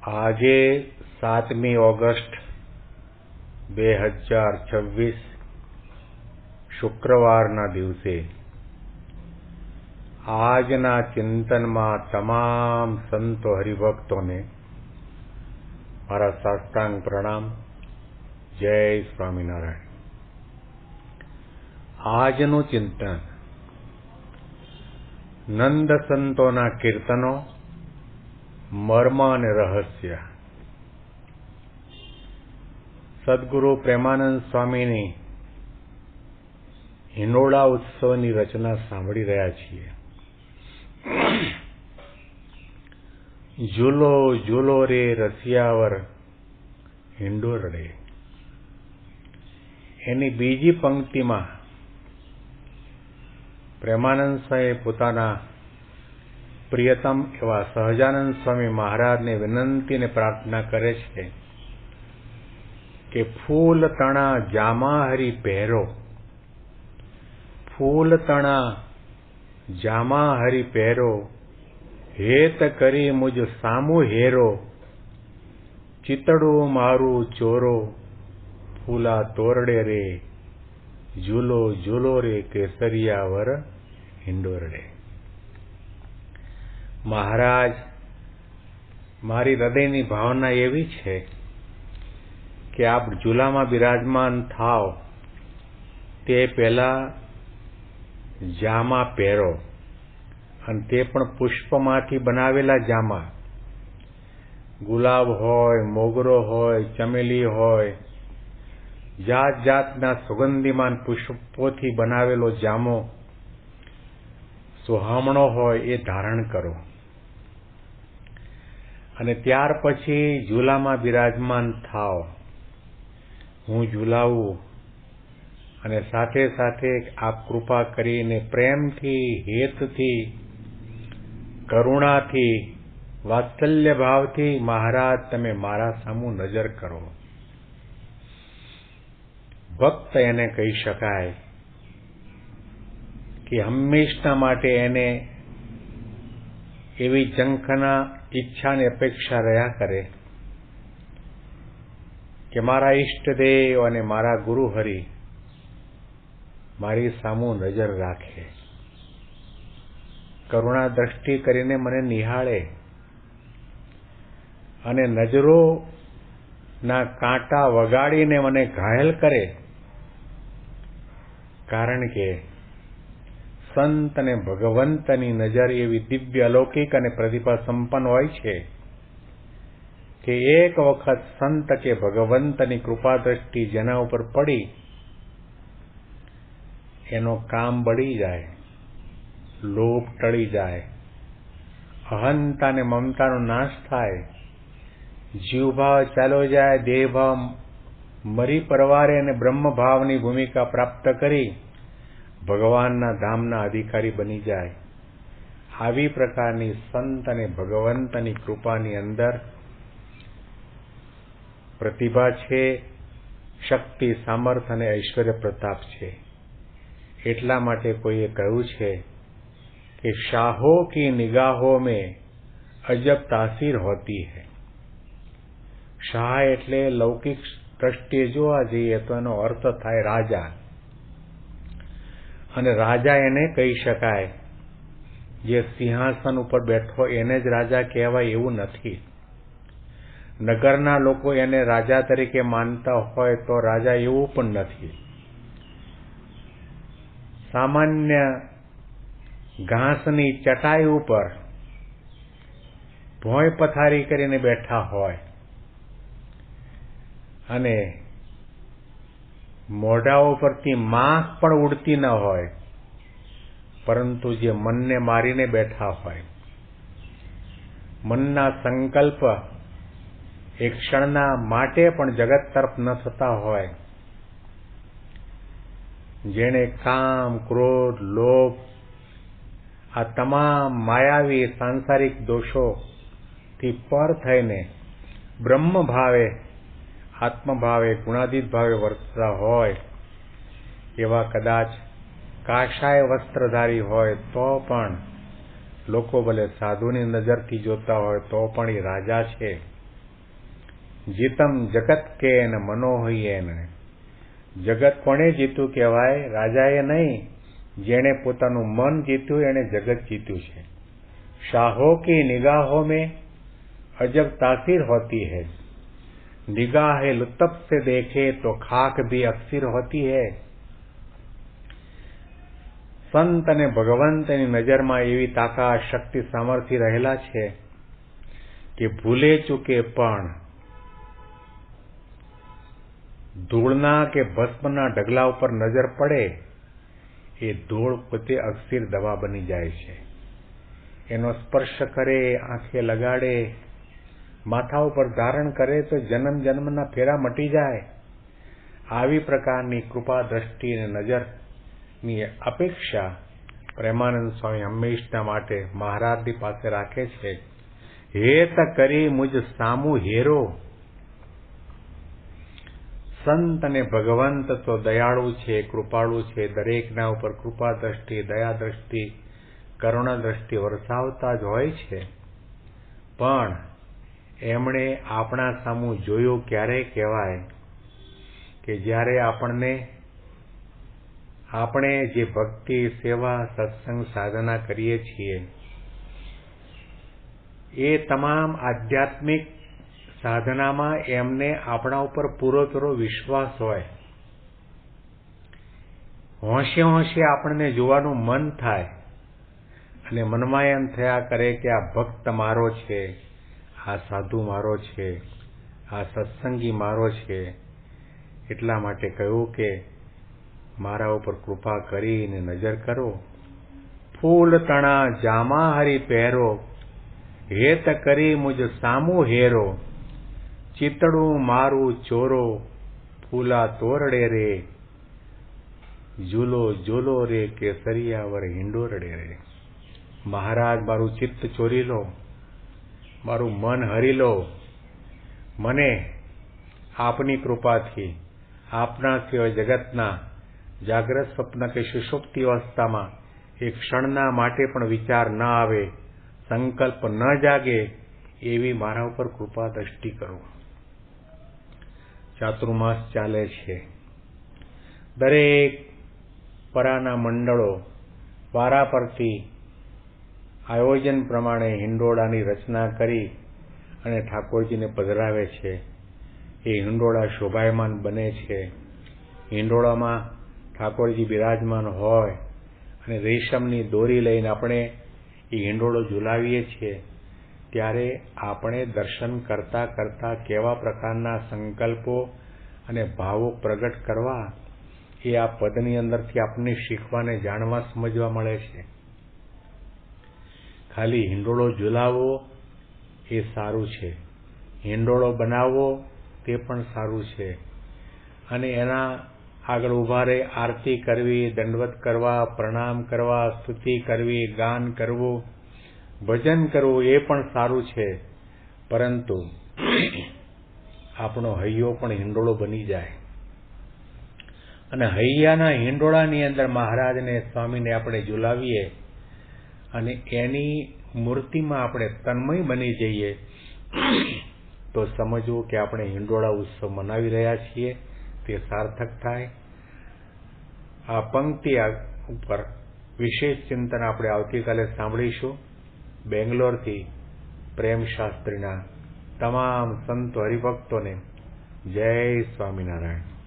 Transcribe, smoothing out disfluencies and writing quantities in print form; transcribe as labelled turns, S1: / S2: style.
S1: આજે 7મી ઓગસ્ટ 2026 શુક્રવારના દિવસે આજના ચિંતનમાં તમામ સંતો હરિભક્તોને મારા સાષ્ટાંગ પ્રણામ. જય સ્વામિનારાયણ. આજનું ચિંતન નંદ સંતોના કીર્તનો, મર્મ અને રહસ્ય. સદગુરુ પ્રેમાનંદ સ્વામીની હિંડોળા ઉત્સવની રચના સાંભળી રહ્યા છીએ. ઝૂલો ઝૂલો રે રસિયાવર હિંડોરડે. એની બીજી પંક્તિમાં પ્રેમાનંદ સ્વામી પોતાના પ્રિયતમ એવા સહજાનંદ સ્વામી મહારાજને વિનંતી અને પ્રાર્થના કરે છે કે ફૂલ તણા જામા હરી પહેરો, ફૂલ તણા જામા હરી પહેરો, હેત કરી મુજ સામુ હેરો, ચિતડું મારું ચોરો, ફૂલા તોરડે રે, ઝૂલો ઝૂલો રે કેસરિયાવર હિંડોરડે. મહારાજ, મારી હૃદયની ભાવના એવી છે કે આપ ઝૂલામાં બિરાજમાન થાવ તે પહેલા જામા પહેરો, અને તે પણ પુષ્પમાંથી બનાવેલા જામા. ગુલાબ હોય, મોગરો હોય, ચમેલી હોય, જાત જાતના સુગંધીમાન પુષ્પોથી બનાવેલો જામો સુહામણો હોય એ ધારણ કરો, અને ત્યાર પછી ઝૂલામાં બિરાજમાન થાવ. હું ઝૂલાવું અને સાથે સાથે આપ કૃપા કરીને પ્રેમથી, હેતથી, કરુણાથી, વાત્સલ્ય ભાવથી મહારાજ તમે મારા સામું નજર કરો. ભક્ત એને કહી શકાય કે હંમેશના માટે એને એવી ઝંખના, ઈચ્છા અને અપેક્ષા રહ્યા કરે કે મારા ઈષ્ટદેવ અને મારા ગુરુ હરિ મારી સામું નજર રાખે, કરુણા દ્રષ્ટિ કરીને મને નિહાળે અને નજરોના કાંટા વગાડીને મને ઘાયલ કરે. કારણ કે સંત અને ભગવંતની નજર એવી દિવ્ય, અલૌકિક અને પ્રતિભા સંપન્ન હોય છે કે એક વખત સંત કે ભગવંતની કૃપા દ્રષ્ટિ જેના ઉપર પડી એનો કામ બળી જાય, લોભ ટળી જાય, અહંતા અને મમતાનો નાશ થાય, જીવભાવ ચાલ્યો જાય, દેહભાવ મરી પરવારે અને બ્રહ્મભાવની ભૂમિકા પ્રાપ્ત કરી ભગવાનના ધામના અધિકારી બની જાય. આવી પ્રકારની સંત અને ભગવંતની કૃપાની અંદર પ્રતિભા છે, શક્તિ, સામર્થ્ય અને ઐશ્વર્ય પ્રતાપ છે. એટલા માટે કોઈએ કહ્યું છે કે શાહો કી નિગાહો મેં અજબ તાસીર હોતી હૈ. શાહ એટલે લૌકિક દ્રષ્ટિએ જોવા જઈએ તો એનો અર્થ થાય રાજા, અને રાજા એને કહી શકાય જે સિંહાસન ઉપર બેઠો એને જ રાજા કહેવાય એવું નથી. નગરના લોકો એને રાજા તરીકે માનતા હોય તો રાજા એવું પણ નથી. સામાન્ય ઘાસની ચટાઈ ઉપર ભોંય પથારી કરીને બેઠા હોય અને મોઢા ઉપરથી માખ પણ ઉડતી ન હોય, પરંતુ જે મનને મારીને બેઠા હોય, મનના સંકલ્પ એક ક્ષણના માટે પણ જગત તરફ ન થતા હોય, જેણે કામ, ક્રોધ, લોભ આ તમામ માયાવી સાંસારિક દોષોથી પર થઈને બ્રહ્મ ભાવે, આત્મભાવે, ગુણાતીત ભાવે વર્તતા હોય એવા કદાચ કાષાય વસ્ત્રધારી હોય તો પણ લોકો ભલે સાધુની નજરથી જોતા હોય તો પણ એ રાજા છે જીતમ જગત કે ન મનોહયેન. જગત કોણે જીત્યું કહેવાય? રાજાએ નહીં, જેણે પોતાનું મન જીત્યું એને જગત જીત્યું છે. શાહો કી નિગાહો में अजब तासीर होती है, निगाह लुत्फ से देखे तो खाक भी अक्सिर होती है. સંત અને ભગવંતની નજરમાં એવી તાકાત, શક્તિ, સામર્થ્ય રહેલા છે કે ભૂલે ચૂકે પણ ધૂળના કે ભસ્મના ઢગલા ઉપર નજર પડે એ ધૂળ પોતે અક્ષીર દવા બની જાય છે. એનો સ્પર્શ કરે, આંખે લગાડે, માથા ઉપર ધારણ કરે તો જન્મ જન્મના ફેરા મટી જાય. આવી પ્રકારની કૃપા દ્રષ્ટિ અને નજરની અપેક્ષા પ્રેમાનંદ સ્વામી હંમેશના માટે મહારાજની પાસે રાખે છે. હેત કરી મુજ સામુ હેરો. સંત અને ભગવંત તો દયાળુ છે, કૃપાળુ છે, દરેકના ઉપર કૃપા દ્રષ્ટિ, દયા દ્રષ્ટિ, કરુણા દ્રષ્ટિ વરસાવતા જ હોય છે. પણ એમણે આપણા સામું જોયું ક્યારે કહેવાય કે જ્યારે આપણે જે ભક્તિ, સેવા, સત્સંગ, સાધના કરીએ છીએ એ તમામ આધ્યાત્મિક સાધનામાં એમને આપણા ઉપર પૂરેપૂરો વિશ્વાસ હોય. હોંશે હોંશે આપણને જોવાનું મન થાય અને મનમાં એમ થયા કરે કે આ ભક્ત મારો છે, આ સાધુ મારો છે, આ સત્સંગી મારો છે. એટલા માટે કહ્યું કે મારા ઉપર કૃપા કરીને નજર કરો. ફૂલ તણા જામા હરી પહેરો, હેત કરી મુજ સામુ હેરો. ચિતડું મારું ચોરો, ફૂલા તોરડે રે. ઝૂલો ઝૂલો રે કેસરિયાવર હિંડોરડે રે. મહારાજ મારું ચિત્ત ચોરી લો, મારું મન હરી લો. મને આપની કૃપાથી, આપના સિવાય જગતના જાગ્રત, સ્વપ્ન કે સુષુપ્તિ અવસ્થામાં એક ક્ષણના માટે પણ વિચાર ન આવે, સંકલ્પ ન જાગે એવી મારા ઉપર કૃપા દ્રષ્ટિ કરો. ચાતુર્માસ ચાલે છે. દરેક પરાના મંડળો વારા પરથી આયોજન પ્રમાણે હિંડોળાની રચના કરી અને ઠાકોરજીને પધરાવે છે. એ હિંડોળા શોભાયમાન બને છે. હિંડોળામાં ઠાકોરજી બિરાજમાન હોય અને રેશમની દોરી લઈને આપણે એ હિંડોળો ઝુલાવીએ છીએ ત્યારે આપણે દર્શન કરતા કરતા કેવા પ્રકારના સંકલ્પો અને ભાવો પ્રગટ કરવા એ આ પદની અંદરથી આપણને શીખવાને, જાણવા, સમજવા મળે છે. ખાલી હિંડોળો ઝુલાવવો એ સારું છે, હિંડોળો બનાવવો તે પણ સારું છે, અને એના આગળ ઉભા રહી આરતી કરવી, દંડવત કરવા, પ્રણામ કરવા, સ્તુતિ કરવી, ગાન કરવું, ભજન કરવું એ પણ સારું છે. પરંતુ આપણો હૈયો પણ હિંડોળો બની જાય અને હૈયાના હિંડોળાની અંદર મહારાજને, સ્વામીને આપણે ઝુલાવીએ અને એની મૂર્તિમાં આપણે તન્મય બની જઈએ તો સમજવું કે આપણે હિંડોળા ઉત્સવ મનાવી રહ્યા છીએ, તે સાર્થક થાય. આ પંક્તિ ઉપર વિશેષ ચિંતન આપણે આવતીકાલે સાંભળીશું. બેંગ્લોરથી પ્રેમ શાસ્ત્રીના તમામ સંતો હરિભક્તોને જય સ્વામિનારાયણ.